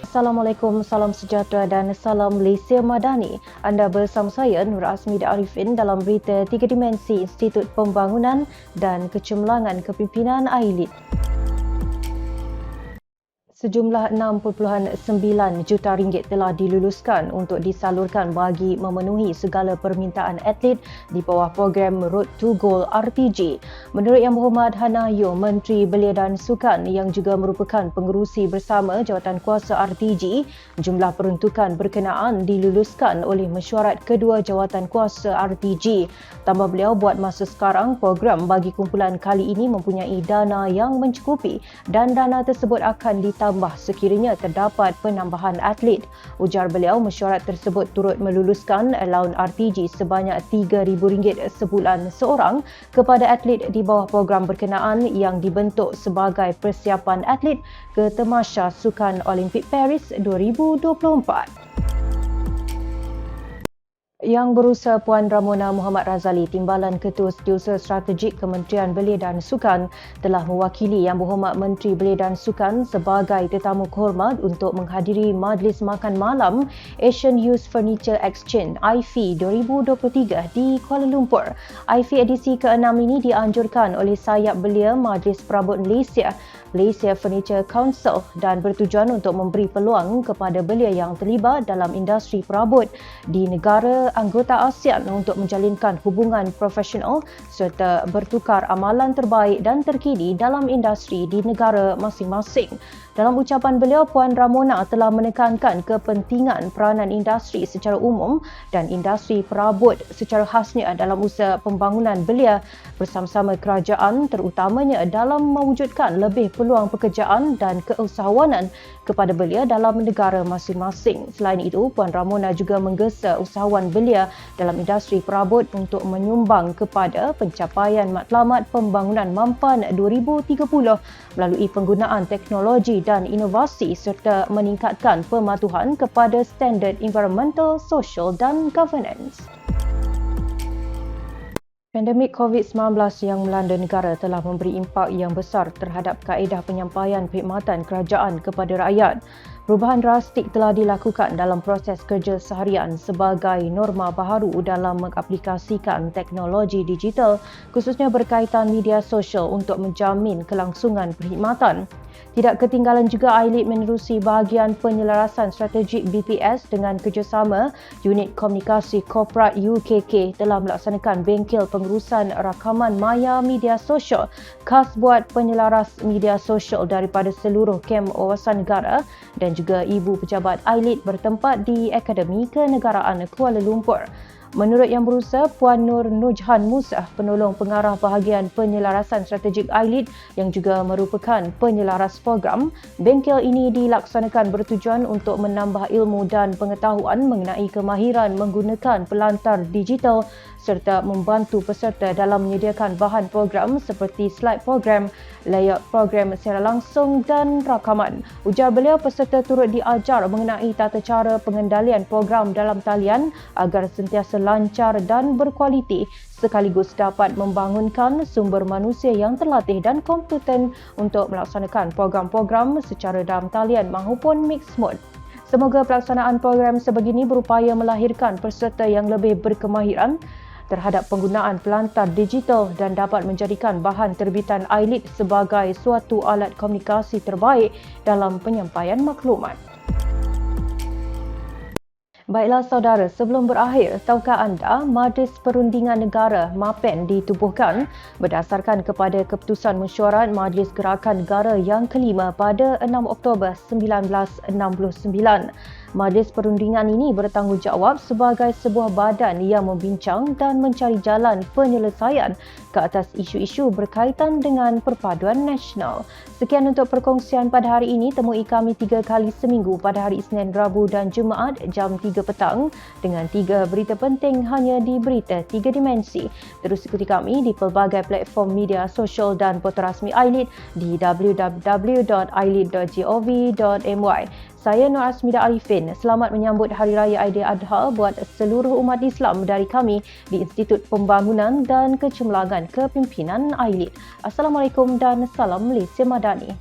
Assalamualaikum, salam sejahtera dan salam Malaysia Madani. Anda bersama saya Nur Asmida Arifin dalam berita 3 Dimensi Institut Pembangunan dan Kecemerlangan Kepimpinan AILID. Sejumlah 6.9 juta ringgit telah diluluskan untuk disalurkan bagi memenuhi segala permintaan atlet di bawah program Road to Goal RPG. Menurut Yang Berhormat Hannah Yeoh, Menteri Belia dan Sukan yang juga merupakan pengerusi bersama Jawatankuasa RTG, jumlah peruntukan berkenaan diluluskan oleh mesyuarat kedua Jawatankuasa RTG. Tambah beliau, buat masa sekarang, program bagi kumpulan kali ini mempunyai dana yang mencukupi dan dana tersebut akan ditambah sekiranya terdapat penambahan atlet. Ujar beliau, mesyuarat tersebut turut meluluskan alaun RTG sebanyak RM3,000 sebulan seorang kepada atlet di bawah program berkenaan yang dibentuk sebagai persiapan atlet ke Tamasya Sukan Olimpik Paris 2024. Yang berusaha Puan Ramona Muhammad Razali, Timbalan Ketua Setiausaha Strategik Kementerian Belia dan Sukan, telah mewakili Yang Berhormat Menteri Belia dan Sukan sebagai tetamu kehormat untuk menghadiri Majlis Makan Malam Asian Youth Furniture Exchange (AIFE) 2023 di Kuala Lumpur. AIFE edisi ke-6 ini dianjurkan oleh sayap belia Majlis Perabot Malaysia, Malaysia Furniture Council, dan bertujuan untuk memberi peluang kepada belia yang terlibat dalam industri perabot di negara anggota ASEAN untuk menjalinkan hubungan profesional serta bertukar amalan terbaik dan terkini dalam industri di negara masing-masing. Dalam ucapan beliau, Puan Ramona telah menekankan kepentingan peranan industri secara umum dan industri perabot secara khasnya dalam usaha pembangunan belia bersama-sama kerajaan, terutamanya dalam mewujudkan lebih peluang pekerjaan dan keusahawanan kepada belia dalam negara masing-masing. Selain itu, Puan Ramona juga menggesa usahawan belia dalam industri perabot untuk menyumbang kepada pencapaian matlamat pembangunan mampan 2030 melalui penggunaan teknologi dan inovasi serta meningkatkan pematuhan kepada standard environmental, social dan governance. Pandemik COVID-19 yang melanda negara telah memberi impak yang besar terhadap kaedah penyampaian perkhidmatan kerajaan kepada rakyat. Perubahan drastik telah dilakukan dalam proses kerja seharian sebagai norma baharu dalam mengaplikasikan teknologi digital, khususnya berkaitan media sosial untuk menjamin kelangsungan perkhidmatan. Tidak ketinggalan juga, AILID menerusi bahagian penyelarasan strategik BPS dengan kerjasama Unit Komunikasi Korporat UKK telah melaksanakan bengkel pengurusan rakaman maya media sosial khas buat penyelaras media sosial daripada seluruh kem wawasan negara dan juga ibu pejabat AILID bertempat di Akademi Kenegaraan Kuala Lumpur. Menurut Yang Berusaha Puan Nur Nurjahan Musa, penolong pengarah bahagian penyelarasan strategik AILID yang juga merupakan penyelaras program, bengkel ini dilaksanakan bertujuan untuk menambah ilmu dan pengetahuan mengenai kemahiran menggunakan pelantar digital serta membantu peserta dalam menyediakan bahan program seperti slide program, layout program secara langsung dan rakaman. Ujar beliau, peserta turut diajar mengenai tata cara pengendalian program dalam talian agar sentiasa lancar dan berkualiti sekaligus dapat membangunkan sumber manusia yang terlatih dan kompeten untuk melaksanakan program-program secara dalam talian maupun mixed mode. Semoga pelaksanaan program sebegini berupaya melahirkan peserta yang lebih berkemahiran terhadap penggunaan pelantar digital dan dapat menjadikan bahan terbitan AILID sebagai suatu alat komunikasi terbaik dalam penyampaian maklumat. Baiklah saudara, sebelum berakhir, tahukah anda Majlis Perundingan Negara MAPEN ditubuhkan berdasarkan kepada keputusan mesyuarat Majlis Gerakan Negara yang kelima pada 6 Oktober 1969. Majlis Perundingan ini bertanggungjawab sebagai sebuah badan yang membincang dan mencari jalan penyelesaian ke atas isu-isu berkaitan dengan perpaduan nasional. Sekian untuk perkongsian pada hari ini. Temui kami 3 kali seminggu pada hari Isnin, Rabu dan Jumaat jam 3 petang dengan 3 berita penting hanya di Berita 3 Dimensi. Terus ikuti kami di pelbagai platform media sosial dan portal rasmi AILID di www.ailid.gov.my. Saya Nur Asmida Arifin. Selamat menyambut Hari Raya Aidiladha buat seluruh umat Islam dari kami di Institut Pembangunan dan Kecemerlangan Kepimpinan AILID. Assalamualaikum dan salam Malaysia Madani.